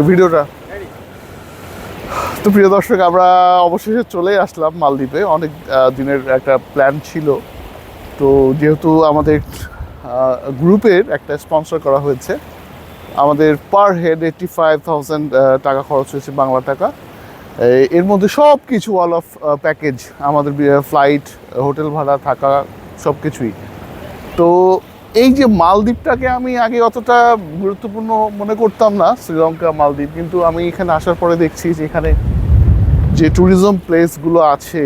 ভিডিওটা তো প্রিয় দর্শক, আমরা অবশেষে চলে আসলাম মালদ্বীপে। অনেক দিনের একটা প্ল্যান ছিল, তো যেহেতু আমাদের গ্রুপের একটা স্পন্সর করা হয়েছে, আমাদের পার হেড 85,000 টাকা খরচ হয়েছে, বাংলা টাকা। এর মধ্যে সব কিছু অল অফ প্যাকেজ, আমাদের ফ্লাইট, হোটেল ভাড়া, থাকা, সব কিছুই। তো এই যে মালদ্বীপটাকে আমি আগে অতটা গুরুত্বপূর্ণ মনে করতাম না, শ্রীলঙ্কা, মালদ্বীপ, কিন্তু আমি এখানে আসার পরে দেখছি যে এখানে যে ট্যুরিজম প্লেসগুলো আছে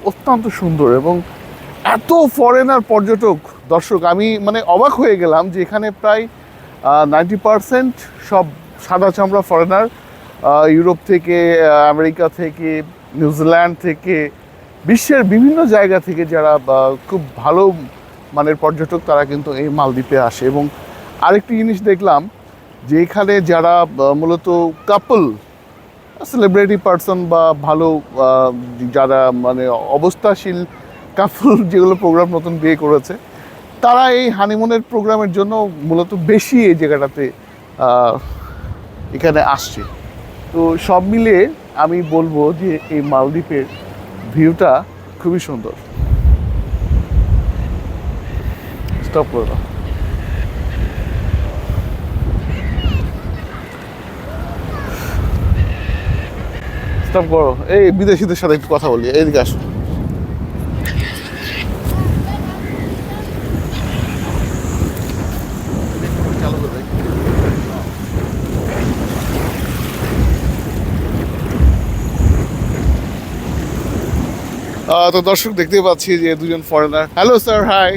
অত্যন্ত সুন্দর, এবং এত ফরেনার পর্যটক দর্শক, আমি মানে অবাক হয়ে গেলাম যে এখানে প্রায় 90% সব সাদা চামড়া ফরেনার, ইউরোপ থেকে, আমেরিকা থেকে, নিউজিল্যান্ড থেকে, বিশ্বের বিভিন্ন জায়গা থেকে যারা খুব ভালো মানের পর্যটক, তারা কিন্তু এই মালদ্বীপে আসে। এবং আরেকটি জিনিস দেখলাম যে এখানে যারা মূলত কাপল, সেলিব্রিটি পার্সন বা ভালো যারা মানে অবস্থাশীল কাপল, যেগুলো প্রোগ্রাম নতুন বিয়ে করেছে, তারা এই হানিমুনের প্রোগ্রামের জন্য মূলত বেশি এই জায়গাটাতে এখানে আসছে। তো সব মিলিয়ে আমি বলবো যে এই মালদ্বীপের ভিউটা খুবই সুন্দর। স্টপ করে দাও। স্টপ করো। এই বিদেশিদের সাথে একটু কথা বলি, এইদিকে আসো। তো দর্শক, দেখতেই পাচ্ছি যে দুজন foreigner. Hello sir, hi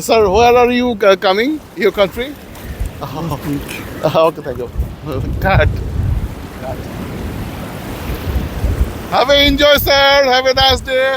sir, where are you coming, your country? Okay, thank you. Cut. Have a enjoy, sir. Have a nice day.